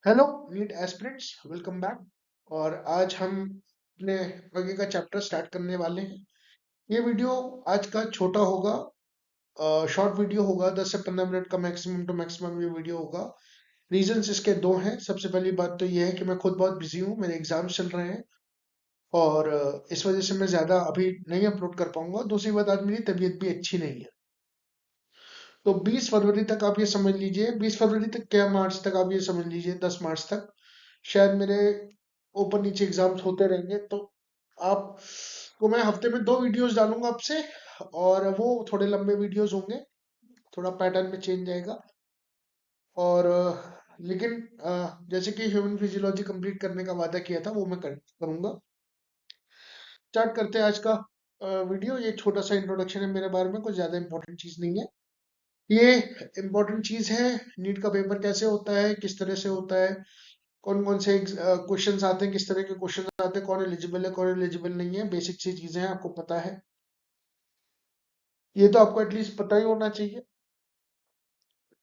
Hello NEET aspirants, welcome back. और आज हम अपने आगे का चैप्टर स्टार्ट करने वाले हैं। ये वीडियो आज का छोटा होगा, शॉर्ट वीडियो होगा, 10 से 15 मिनट का मैक्सिमम टू मैक्सिमम ये वीडियो होगा। रीजंस इसके दो हैं। सबसे पहली बात तो ये है कि मैं खुद बहुत बिजी हूँ, मेरे एग्जाम्स चल रहे हैं और इस वजह से मैं ज्यादा अभी नहीं अपलोड कर पाऊंगा। दूसरी बात, आज मेरी तबीयत भी अच्छी नहीं है। तो 20 फरवरी तक आप ये समझ लीजिए, 20 फरवरी तक क्या, मार्च तक आप ये समझ लीजिए, 10 मार्च तक शायद मेरे ऊपर नीचे एग्जाम्स होते रहेंगे। तो आप को मैं हफ्ते में 2 वीडियोस डालूंगा आपसे, और वो थोड़े लंबे वीडियोस होंगे, थोड़ा पैटर्न में चेंज आएगा। और लेकिन जैसे कि ह्यूमन फिजियोलॉजी कंप्लीट करने का वादा किया था, वो मैं करूंगा। स्टार्ट करते हैं आज का वीडियो। ये छोटा सा इंट्रोडक्शन है मेरे बारे में, कुछ ज्यादा इंपॉर्टेंट चीज नहीं है। ये इम्पोर्टेंट चीज है, नीट का पेपर कैसे होता है, किस तरह से होता है, कौन कौन से क्वेश्चंस आते हैं, किस तरह के क्वेश्चंस आते हैं, कौन एलिजिबल है कौन एलिजिबल नहीं है, बेसिक सी चीजें हैं, आपको पता है। ये तो आपको एटलीस्ट पता ही होना चाहिए,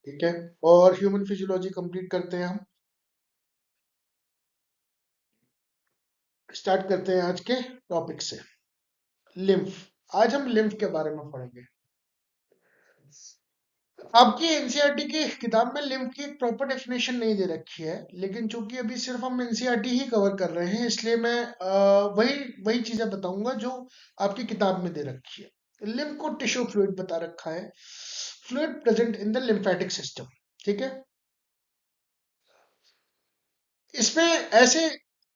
ठीक है। और ह्यूमन फिजियोलॉजी कंप्लीट करते हैं हम। स्टार्ट करते हैं आज के टॉपिक से, लिम्फ। आज हम लिम्फ के बारे में पढ़ेंगे। आपकी एनसीईआरटी की किताब में लिम्फ की एक प्रॉपर डेफिनेशन नहीं दे रखी है, लेकिन चूंकि अभी सिर्फ हम एनसीईआरटी ही कवर कर रहे हैं, इसलिए मैं वही वही चीजें बताऊंगा जो आपकी किताब में दे रखी है। लिम्फ को टिश्यू फ्लूइड बता रखा है, fluid present in the lymphatic system, ठीक है। इसमें ऐसे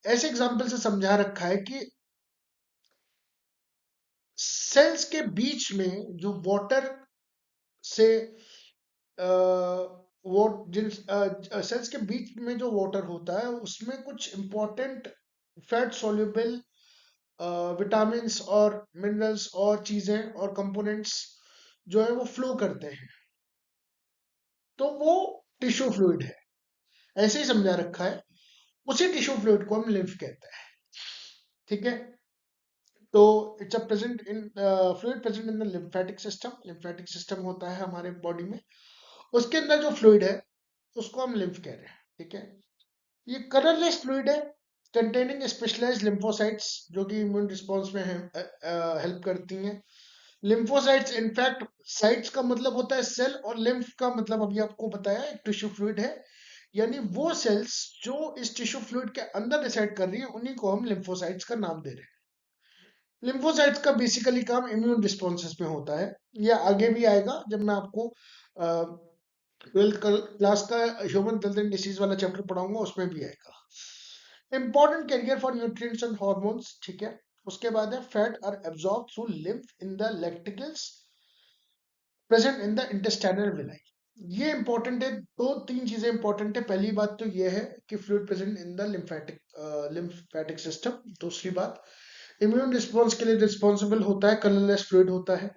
ऐसे एग्जाम्पल से समझा रखा है कि सेल्स के बीच में जो वाटर से वो जिन सेल्स के बीच में जो वाटर होता है, उसमें कुछ इंपॉर्टेंट फैट सॉल्युबल विटामिन्स और मिनरल्स और चीजें और कंपोनेंट्स जो है वो फ्लो करते हैं। तो वो टिश्यू फ्लूइड है, ऐसे ही समझा रखा है। उसी टिश्यू फ्लूइड को हम लिम्फ कहते हैं, ठीक है। तो it's a present in fluid present in the lymphatic system. Lymphatic system होता है हमारे बॉडी में, उसके अंदर जो फ्लूइड है उसको हम लिम्फ कह रहे हैं, ठीक है। ये कलरलेस फ्लूइड है, कंटेनिंग स्पेशलाइज्ड लिम्फोसाइट्स, जो कि इम्यून रिस्पॉन्स में हेल्प करती हैं। लिम्फोसाइट्स इनफैक्ट, साइट्स का मतलब होता है सेल, और लिम्फ का मतलब अभी आपको बताया, एक टिश्यू फ्लूइड है। यानी वो सेल्स जो इस टिश्यू फ्लूइड के अंदर रिसाइड कर रही है, उन्हीं को हम लिम्फोसाइट्स का नाम दे रहे हैं। लिम्फोसाइट्स का बेसिकली काम इम्यून रिस्पॉन्सेस में होता है। ये आगे भी आएगा जब मैं आपको 12th क्लास का ह्यूमन हेल्थ एंड डिसीज वाला चैप्टर पढ़ाऊंगा, उसमें भी आएगा। Important carrier for nutrients and hormones, ठीक है। उसके बाद है fat are absorb through lymph in the lacteals present in the intestinal villi. ये इंपॉर्टेंट है, दो तीन चीजें इंपॉर्टेंट है। पहली बात तो ये है कि fluid present in the lymphatic system. दूसरी बात, इम्यून रिस्पॉन्स के लिए रिस्पॉन्सिबल होता है, कलरलेस फ्लूइड होता है।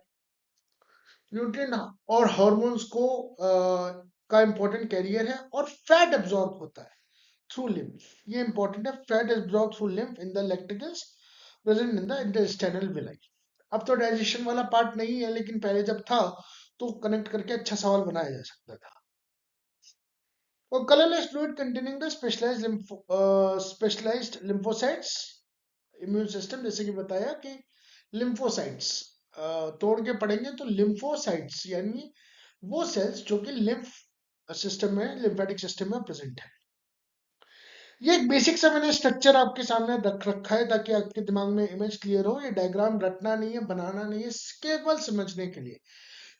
न्यूट्रिएंट और हार्मोन्स को का इंपॉर्टेंट कैरियर है, और फैट एब्जॉर्ब होता है थ्रू लिम्फ। ये इंपॉर्टेंट है, fat absorb through lymph in the lacteals present in the intestinal villi. अब तो डाइजेशन वाला पार्ट नहीं है, लेकिन पहले जब था तो कनेक्ट करके अच्छा सवाल बनाया जा सकता था। और colourless fluid containing the specialised lymphocytes, immune system, जैसे कि बताया कि लिम्फोसाइट्स तोड़ के पढ़ेंगे तो लिम्फोसाइट्स यानी वो सेल्स जो कि लिम्फ सिस्टम में, लिम्फेटिक सिस्टम में प्रेजेंट है। ये एक बेसिक सा मैंने स्ट्रक्चर आपके सामने रख रखा है, ताकि आपके दिमाग में इमेज क्लियर हो। ये डायग्राम रटना नहीं है, बनाना नहीं है, केवल समझने के लिए,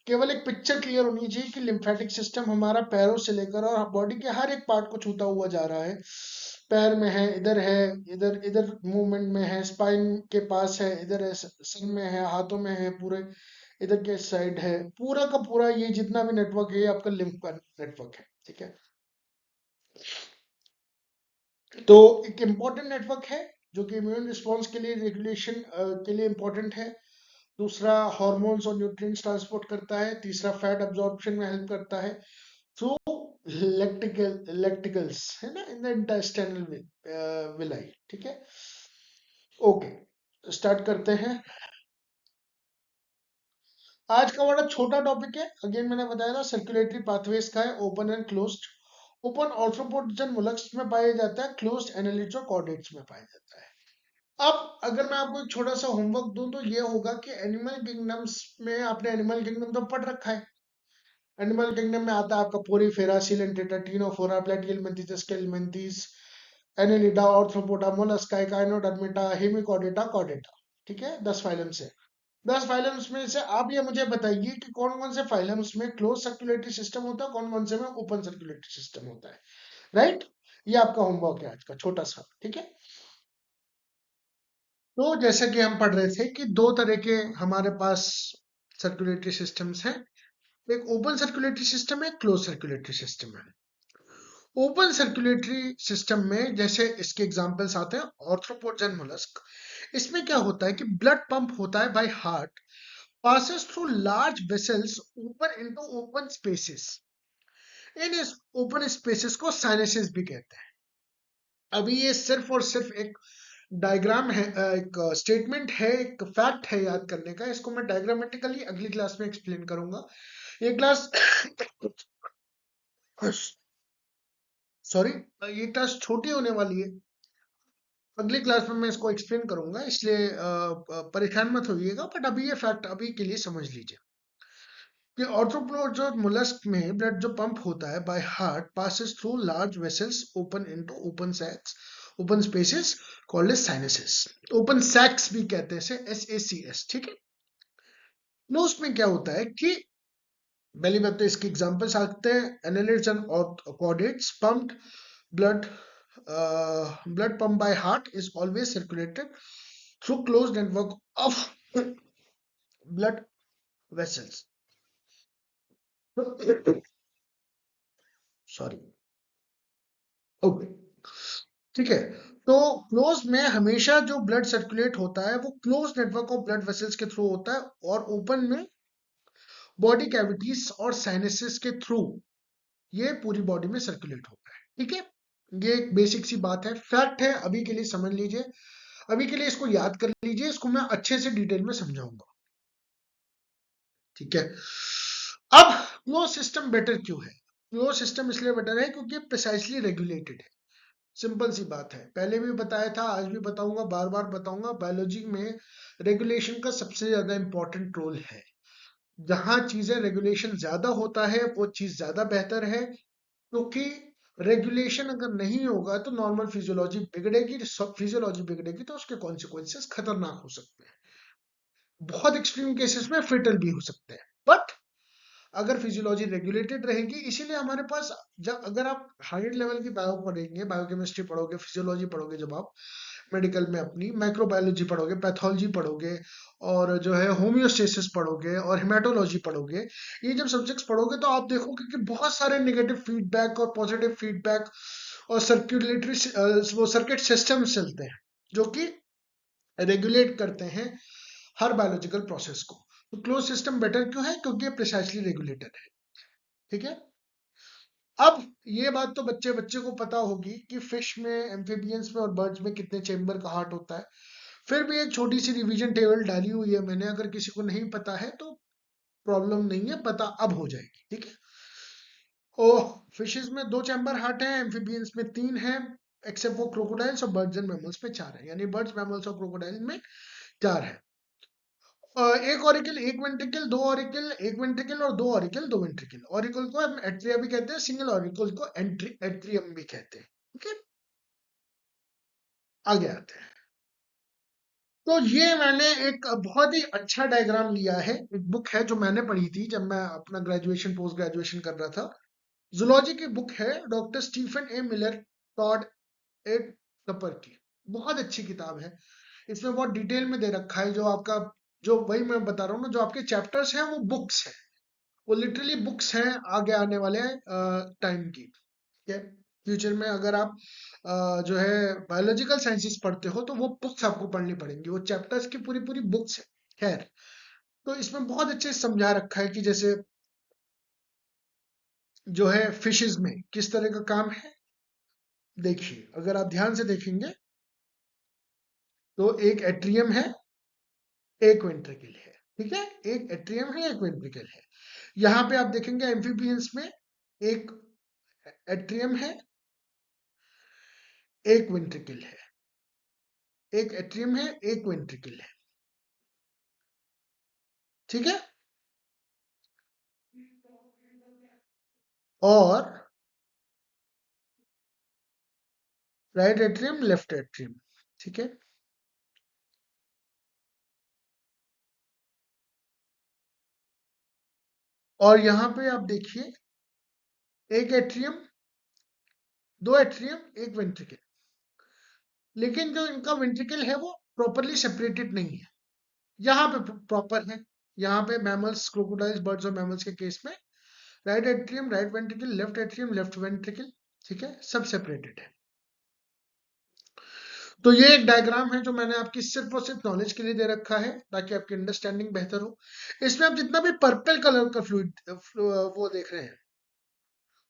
केवल एक पिक्चर क्लियर होनी चाहिए कि लिम्फेटिक सिस्टम हमारा पैरों से लेकर और बॉडी के हर एक पार्ट को छूता हुआ जा रहा है। पैर में है, इधर इधर मूवमेंट में है, स्पाइन के पास है, इधर है, सर में है, हाथों में है, पूरे इधर के साइड है, पूरा का पूरा ये जितना भी नेटवर्क है, ये आपका लिम्फ का नेटवर्क है, ठीक है। तो एक इम्पॉर्टेंट नेटवर्क है जो कि इम्यून रिस्पॉन्स के लिए, रेगुलेशन के लिए इम्पॉर्टेंट है। दूसरा, हार्मोन्स और न्यूट्रिएंट्स ट्रांसपोर्ट करता है। तीसरा, फैट अब्जॉर्प्शन में हेल्प करता है थ्रू लेक्टिकल्स, है ना, इन द इंटेस्टाइनल विलाई, ठीक है। ओके, स्टार्ट करते हैं। आज का बड़ा छोटा टॉपिक है, अगेन मैंने बताया था, सर्कुलेटरी पाथवेज का है, open and closed. Open arthropods and mollusc में पाया जाता है, क्लोज्ड एनालिट्स और कॉर्डेट्स में पाया जाता है। अब अगर मैं आपको एक छोटा सा होमवर्क दूं तो ये होगा कि एनिमल किंगडम्स में आपने एनिमल किंगडम तो पढ़ रखा है। एनिमल किंगडम में आता है आपका Porifera, Coelenterata, Ctenophora, Platyhelminthes, Aschelminthes, Annelida, Arthropoda, Mollusca, Echinodermata, Hemichordata, Chordata. ठीक है, 10 फाइलम्स है। 10 फाइलम्स में से आप ये मुझे बताइए कि कौन कौन से फाइलम्स में क्लोज सर्कुलेटरी सिस्टम होता है, कौन कौन से में ओपन सर्कुलेटरी सिस्टम होता है। राइट, ये आपका होमवर्क है आज का छोटा सा। ठीक है, तो जैसे कि हम पढ़ रहे थे कि दो तरह के हमारे पास सर्कुलेटरी सिस्टम्स हैं, एक ओपन सर्कुलेटरी सिस्टम है, क्लोज सर्कुलेटरी सिस्टम है। ओपन सर्कुलेटरी सिस्टम में जैसे इसके एग्जांपल्स आते हैं ऑर्थ्रोपोडजन मोलस्क। इसमें क्या होता है कि ब्लड पंप होता है by heart, passes through large vessels open into open spaces। इन इस ओपन स्पेसेस को साइनसेस भी कहते हैं। अभी ये सिर्फ और सिर्फ एक डायग्राम है, एक स्टेटमेंट है, एक फैक्ट है याद करने का। इसको मैं डायग्रामेटिकली अगली क्लास में एक्सप्लेन करूंगा। ये क्लास सॉरी, ये क्लास छोटी होने वाली है। अगली क्लास में मैं इसको एक्सप्लेन करूंगा, इसलिए परेशान मत होइएगा, बट अभी ये फैक्ट अभी के लिए समझ लीजिए कि ऑर्थ्रोपोडा मोलस्क में ब्लड जो पंप होता है by heart passes through large vessels open into open sacs, open spaces called as sinuses. Open sacs भी कहते हैं इसे, SACS। ठीक है, नोज में क्या होता है कि पहली बात तो इसके एग्जांपल्स आते हैं, annelids and chordates pumped blood, blood pumped by heart is always circulated through closed network of blood vessels। Sorry, okay, ठीक है। तो क्लोज में हमेशा जो ब्लड सर्कुलेट होता है वो close network of blood vessels के थ्रू होता है, और ओपन में बॉडी कैविटीज और साइनसेस के थ्रू ये पूरी बॉडी में सर्कुलेट होता है। ठीक है, ये एक बेसिक सी बात है, फैक्ट है, अभी के लिए समझ लीजिए, अभी के लिए इसको याद कर लीजिए, इसको मैं अच्छे से डिटेल में समझाऊंगा। ठीक है, अब क्लोज सिस्टम बेटर क्यों है? क्लोज सिस्टम इसलिए बेटर है क्योंकि प्रिसाइसली रेगुलेटेड है। सिंपल सी बात है, पहले भी बताया था, आज भी बताऊंगा, बार बार बताऊंगा, बायोलॉजी में रेगुलेशन का सबसे ज्यादा इंपॉर्टेंट रोल है। जहां चीजें रेगुलेशन ज्यादा होता है वो चीज ज्यादा बेहतर है, क्योंकि रेगुलेशन अगर नहीं होगा तो नॉर्मल फिजियोलॉजी बिगड़ेगी, फिजियोलॉजी बिगड़ेगी तो उसके कॉन्सिक्वेंसेस खतरनाक हो सकते हैं। बहुत एक्सट्रीम केसेस में फेटल भी हो सकते हैं, बट अगर फिजियोलॉजी रेगुलेटेड रहेगी, इसीलिए हमारे पास, जब अगर आप हायर लेवल की बायो पढ़ेंगे, बायोकेमिस्ट्री पढ़ोगे, फिजियोलॉजी पढ़ोगे, जब आप मेडिकल में अपनी माइक्रोबायोलॉजी पढ़ोगे, पैथोलॉजी पढ़ोगे, और जो है होम्योस्टेसिस पढ़ोगे और हेमाटोलॉजी पढ़ोगे, ये जब सब्जेक्ट्स पढ़ोगे तो आप देखोगे कि बहुत सारे नेगेटिव फीडबैक और पॉजिटिव फीडबैक और सर्कुलेटरी वो सर्किट सिस्टम्स चलते हैं जो कि रेगुलेट करते हैं हर बायोलॉजिकल प्रोसेस को। तो क्लोज सिस्टम बेटर क्यों है? क्योंकि ये प्रिसाइसली रेगुलेटेड है। ठीक है, अब ये बात तो बच्चे बच्चे को पता होगी कि फिश में, एम्फीबियंस में और बर्ड्स में कितने चेम्बर का हार्ट होता है। फिर भी एक छोटी सी रिवीजन टेबल डाली हुई है मैंने, अगर किसी को नहीं पता है तो प्रॉब्लम नहीं है, पता अब हो जाएगी। ठीक है, ओह, फिशेस में 2 चैम्बर हार्ट है, एम्फीबियंस में 3 है, एक्सेप्ट वो क्रोकोडाइल्स और बर्ड्स एंड मैमल्स में 4 है, यानी बर्ड्स, मैमल्स और क्रोकोडाइल में 4 है। एक ऑरिकल, एक वेंट्रिकल, 2 ऑरिकल, एक वेंट्रिकल और 2 ऑरिकल, 2 वेंट्रिकल। ऑरिकल को हम एट्रिया भी कहते हैं, सिंगल ऑरिकल को एट्रियम भी कहते हैं। ठीक है, आगे आते हैं। तो ये मैंने एक बहुत ही अच्छा डायग्राम लिया है, एक बुक है जो मैंने पढ़ी थी जब मैं अपना ग्रेजुएशन, पोस्ट ग्रेजुएशन कर रहा था। जूलॉजी की बुक है, doctor Stephen A Miller Todd A Tupper की। बहुत अच्छी किताब है, इसमें बहुत डिटेल में दे रखा है, जो आपका, जो वही मैं बता रहा हूँ ना, जो आपके चैप्टर्स हैं वो बुक्स हैं, वो लिटरली बुक्स हैं आगे आने वाले टाइम की। ठीक है, फ्यूचर में अगर आप जो है बायोलॉजिकल साइंसेस पढ़ते हो तो वो बुक्स आपको पढ़नी पड़ेंगी, वो चैप्टर्स की पूरी पूरी बुक्स है। खैर, तो इसमें बहुत अच्छे से समझा रखा है कि जैसे जो है फिशेस में किस तरह का काम है। देखिए, अगर आप ध्यान से देखेंगे तो एक एट्रियम है, एक वेंट्रिकल है। ठीक है, एक एट्रियम है, एक वेंट्रिकल है। यहाँ पे आप देखेंगे एम्फीबियंस में एक एट्रियम है, एक वेंट्रिकल है, एक एट्रियम है, एक वेंट्रिकल है, ठीक है। और राइट एट्रियम, लेफ्ट एट्रियम, ठीक है। और यहां पे आप देखिए, एक एट्रियम, दो एट्रियम, एक वेंट्रिकल, लेकिन जो इनका वेंट्रिकल है वो प्रॉपरली सेपरेटेड नहीं है। यहाँ पे प्रॉपर है, यहाँ पे मैमल्स, क्रोकोडाइल्स, बर्ड्स और मैमल्स के केस में right atrium, right ventricle, left atrium, left ventricle, ठीक है, सब सेपरेटेड है। तो ये एक डायग्राम है जो मैंने आपकी सिर्फ और सिर्फ नॉलेज के लिए दे रखा है, ताकि आपकी अंडरस्टैंडिंग बेहतर हो। इसमें आप जितना भी पर्पल कलर का फ्लूइड वो देख रहे हैं,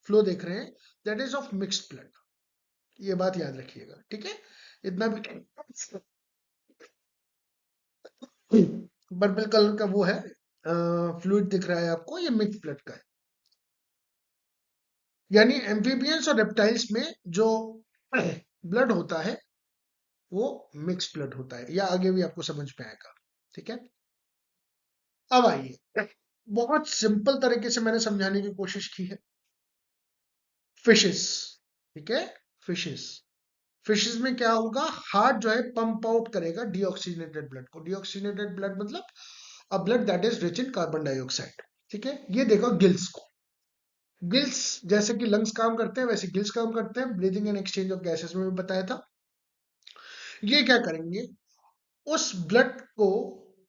फ्लो देख रहे हैं, that is of mixed blood. ये बात याद रखिएगा, ठीक है। इतना भी पर्पल कलर का वो है फ्लूइड दिख रहा है आपको, ये मिक्स ब्लड का है। यानी एम्फीबियंस और रेप्टाइल्स में जो ब्लड होता है वो मिक्स ब्लड होता है, या आगे भी आपको समझ में आएगा, ठीक है। अब आइए, बहुत सिंपल तरीके से मैंने समझाने की कोशिश की है। फिशेस, ठीक है, फिशेस, फिशेस में क्या होगा, हार्ट जो है पंप आउट करेगा डीऑक्सीजनेटेड ब्लड को। डीऑक्सीजनेटेड ब्लड मतलब अ blood that is rich in carbon dioxide, ठीक है। ये देखो गिल्स को, गिल्स जैसे कि लंग्स काम करते हैं वैसे गिल्स काम करते हैं, breathing and exchange of gases में भी बताया था। ये क्या करेंगे, उस ब्लड को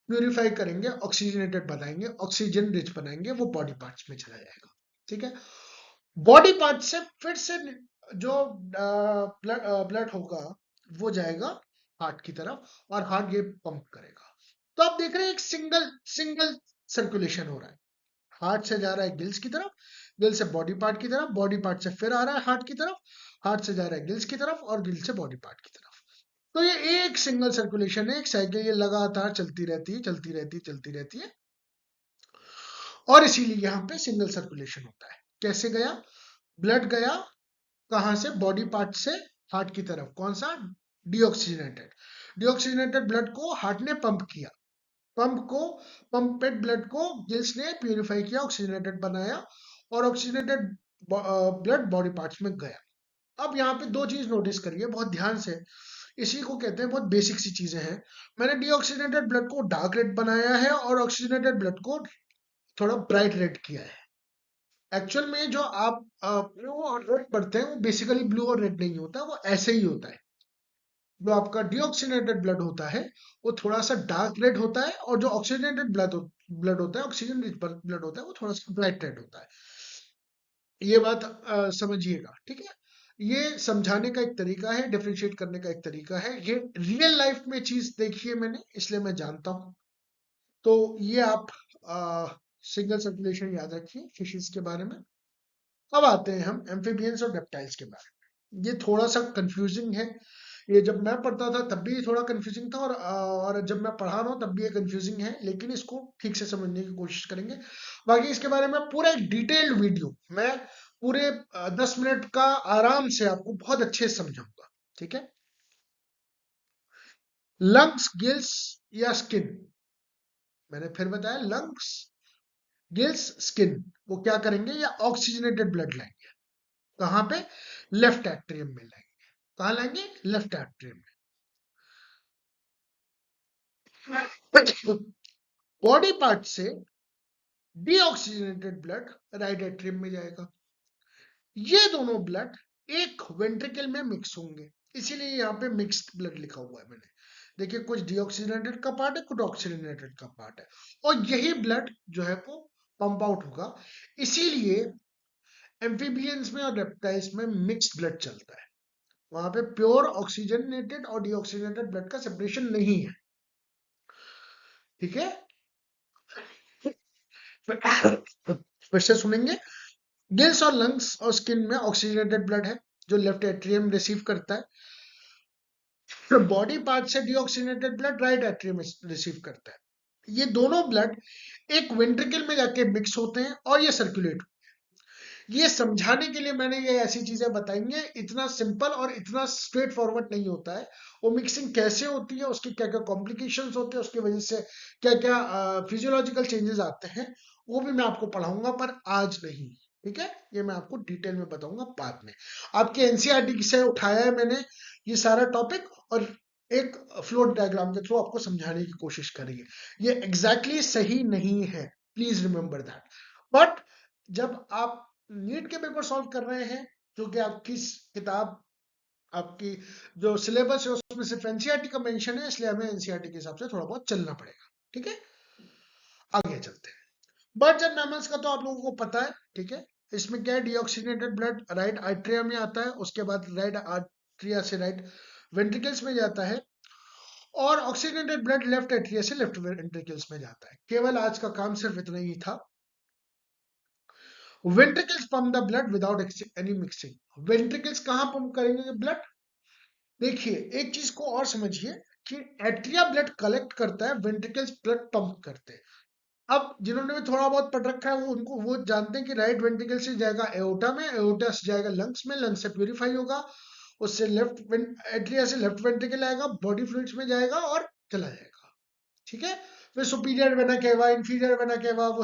प्यूरिफाई करेंगे, ऑक्सीजनेटेड बनाएंगे, ऑक्सीजन रिच बनाएंगे, वो बॉडी पार्ट्स में चला जाएगा, ठीक है। बॉडी पार्ट से फिर से जो ब्लड ब्लड होगा वो जाएगा हार्ट की तरफ, और हार्ट ये पंप करेगा। तो आप देख रहे हैं एक सिंगल सिंगल सर्कुलेशन हो रहा है। हार्ट से जा रहा है गिल्स की तरफ, गिल से बॉडी पार्ट की तरफ, बॉडी पार्ट से फिर आ रहा है हार्ट की तरफ, हार्ट से जा रहा है गिल्स की तरफ, और गिल से बॉडी पार्ट की तरफ। तो ये एक सिंगल सर्कुलेशन है, एक साइकिल, ये लगातार चलती रहती है, चलती रहती है, चलती रहती है। और इसीलिए यहाँ पे सिंगल सर्कुलेशन होता है। कैसे गया ब्लड, गया कहाँ से, बॉडी पार्ट से हार्ट की तरफ, कौन सा, डीऑक्सीजनेटेड, डीऑक्सीजनेटेड ब्लड को हार्ट ने पंप किया, पंप को, पंपेड ब्लड को गिल्स ने प्यूरिफाई किया, ऑक्सीजनेटेड बनाया, और ऑक्सीजनेटेड ब्लड बॉडी पार्ट्स में गया। अब यहाँ पे दो चीज नोटिस करिए बहुत ध्यान से, इसी को कहते हैं, बहुत बेसिक सी चीजें हैं। मैंने डीऑक्सीजनेटेड ब्लड को डार्क रेड बनाया है और ऑक्सीजनेटेड ब्लड को थोड़ा ब्राइट रेड किया है। एक्चुअल में जो आप ब्लू और रेड पढ़ते हैं वो बेसिकली ब्लू और रेड नहीं होता, वो ऐसे ही होता है। जो आपका डीऑक्सीजनेटेड ब्लड होता है वो थोड़ा सा डार्क रेड होता है, और जो ऑक्सीजनेटेड ब्लड होता है, ऑक्सीजन रिच ब्लड होता है, वो थोड़ा सा ब्राइट रेड होता है। ये बात समझिएगा, ठीक है। ये समझाने का एक तरीका है, डिफरेंशिएट करने का एक तरीका है, ये रियल लाइफ में चीज देखी है मैंने, इसलिए मैं जानता हूँ। तो ये आप सिंगल सर्कुलेशन याद रखिए फिशेस के बारे में। अब आते हैं हम एम्फीबियंस और रेप्टाइल्स के बारे में। ये थोड़ा सा कंफ्यूजिंग है, ये जब मैं पढ़ता था तब भी थोड़ा कंफ्यूजिंग था, और जब मैं पढ़ा रहा हूँ तब भी ये कंफ्यूजिंग है, लेकिन इसको ठीक से समझने की कोशिश करेंगे। बाकी इसके बारे में पूरा एक डिटेल्ड वीडियो मैं पूरे 10 मिनट का आराम से आपको बहुत अच्छे से समझाऊंगा, ठीक है। लंग्स, गिल्स या स्किन, मैंने फिर बताया लंग्स, गिल्स, स्किन, वो क्या करेंगे, या ऑक्सीजनेटेड ब्लड लाएंगे, कहाँ पे, लेफ्ट एट्रियम में लाएंगे। कहाँ लाएंगे, लेफ्ट एट्रियम में। बॉडी पार्ट से डीऑक्सीजनेटेड ब्लड राइट एट्रियम में जाएगा। ये दोनों ब्लड एक वेंट्रिकल में मिक्स होंगे, इसीलिए यहाँ पे मिक्स्ड ब्लड लिखा हुआ है मैंने। देखिए कुछ डीऑक्सीजनेटेड का पार्ट है, कुछ ऑक्सीजनेटेड का पार्ट है, और यही ब्लड जो है वो पंप आउट होगा। इसीलिए एम्फीबियंस में और रेप्टाइल्स में मिक्स्ड ब्लड चलता है, वहां पे प्योर ऑक्सीजनेटेड और डीऑक्सीजनेटेड ब्लड का सेपरेशन नहीं है, ठीक है। फिर से सुनेंगे, गिल्स और लंग्स और स्किन में ऑक्सीजनेटेड ब्लड है जो लेफ्ट एट्रियम रिसीव करता है, तो बॉडी पार्ट से deoxygenated blood right atrium receive करता है। ये दोनों ब्लड एक वेंट्रिकल में जाके मिक्स होते हैं और ये सर्कुलेट, ये समझाने के लिए मैंने ये ऐसी चीजें बताई हैं। इतना सिंपल और इतना स्ट्रेट फॉरवर्ड नहीं होता है। वो मिक्सिंग कैसे होती है, उसके क्या क्या कॉम्प्लिकेशंस होते हैं, उसकी वजह से क्या क्या फिजियोलॉजिकल चेंजेस आते हैं, वो भी मैं आपको पढ़ाऊंगा, पर आज नहीं। ठीक है, ये मैं आपको डिटेल में बताऊंगा बाद में। आपके एनसीईआरटी से उठाया है मैंने ये सारा टॉपिक, और एक फ्लोट डायग्राम के थ्रू आपको समझाने की कोशिश करेंगे। ये एग्जैक्टली exactly सही नहीं है, प्लीज रिमेंबर दैट। बट जब आप नीट के पेपर सॉल्व कर रहे हैं, जो कि आपकी किताब, आपकी जो सिलेबस है उसमें सिर्फ एनसीईआरटी का मेंशन है, इसलिए हमें एनसीईआरटी के हिसाब से थोड़ा बहुत चलना पड़ेगा। ठीक है, आगे चलते हैं। बर्ड्स एंड मैमल्स का तो आप लोगों को पता है। ठीक है, इसमें क्या है, डीऑक्सीजनेटेड ब्लड राइट आर्टरिया में आता है, उसके बाद राइट आर्टरिया से राइट वेंट्रिकल्स में जाता है, और ऑक्सीजनेटेड ब्लड लेफ्ट एट्रिया से लेफ्ट वेंट्रिकल्स में जाता है। केवल आज का काम सिर्फ इतना ही था। Ventricles pump the blood without any mixing. Ventricles कहाँ पंप करेंगे ब्लड? देखिए, एक चीज को और समझिए कि एट्रिया ब्लड कलेक्ट करता है, वेंट्रिकल्स ब्लड पंप करते हैं। अब जिन्होंने भी थोड़ा बहुत पढ़ रखा है वो उनको वो जानते हैं कि राइट वेंट्रिकल से जाएगा एओर्टा में, एओर्टा से जाएगा लंग्स में, लंग्स से प्यूरिफाई होगा, उससे लेफ्ट एट्रिया से लेफ्ट वेंट्रिकल आएगा, बॉडी फ्लूइड्स में जाएगा और चला जाएगा। ठीक है, फिर superior vena cava, inferior vena cava, वो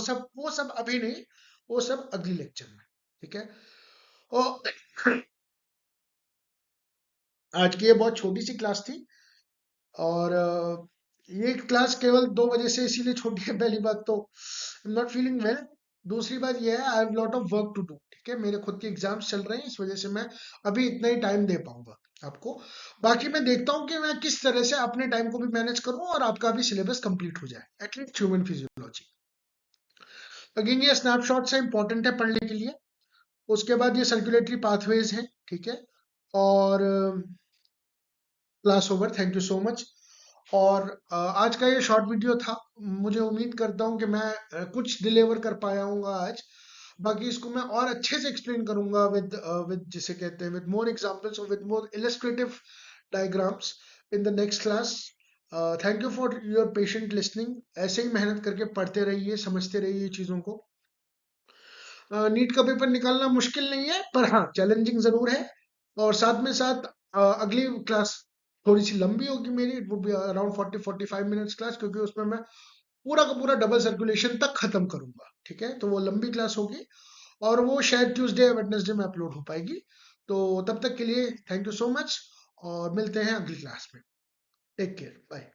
सब अभी नहीं, वो सब अगली लेक्चर में। ठीक है, और आज की ये बहुत छोटी सी क्लास थी, और ये क्लास केवल 2 बजे से इसीलिए छोटी है। पहली बात तो I am not feeling well, दूसरी बात ये है I have lot of work to do. ठीक है, मेरे खुद के एग्जाम्स चल रहे हैं, इस वजह से मैं अभी इतना ही टाइम दे पाऊंगा आपको। बाकी मैं देखता हूँ कि मैं किस तरह से अपने टाइम को भी मैनेज करूँ और आपका भी सिलेबस कंप्लीट हो जाए, एटलीस्ट ह्यूमन फिजियोलॉजी। अगेन ये स्नैपशॉट से इंपॉर्टेंट है पढ़ने के लिए। उसके बाद ये सर्कुलेटरी पाथवेज है। ठीक है, और class over, thank you so much. और आज का ये शॉर्ट वीडियो था। मुझे उम्मीद करता हूँ कि मैं कुछ डिलीवर कर पाया हूँ आज। बाकी इसको मैं और अच्छे से एक्सप्लेन करूंगा विद जिसे कहते हैं विद मोर एग्जांपल्स और with more illustrative diagrams in the next class. Thank you for your patient listening. ऐसे ही मेहनत करके पढ़ते रहिए, समझते रहिए चीज़ों को। नीट का पेपर निकालना मुश्किल नहीं है, पर हाँ चैलेंजिंग जरूर है। और साथ में साथ अगली क्लास थोड़ी सी लंबी होगी मेरी, it would be around 40-45 minutes class, क्योंकि उसमें मैं पूरा का पूरा डबल सर्कुलेशन तक खत्म करूंगा। ठीक है, तो वो लंबी क्लास होगी, और वो शायद ट्यूसडे या वेडनेसडे में अपलोड हो पाएगी। तो तब तक के लिए थैंक यू सो मच, और मिलते हैं अगली क्लास में। Take care, bye.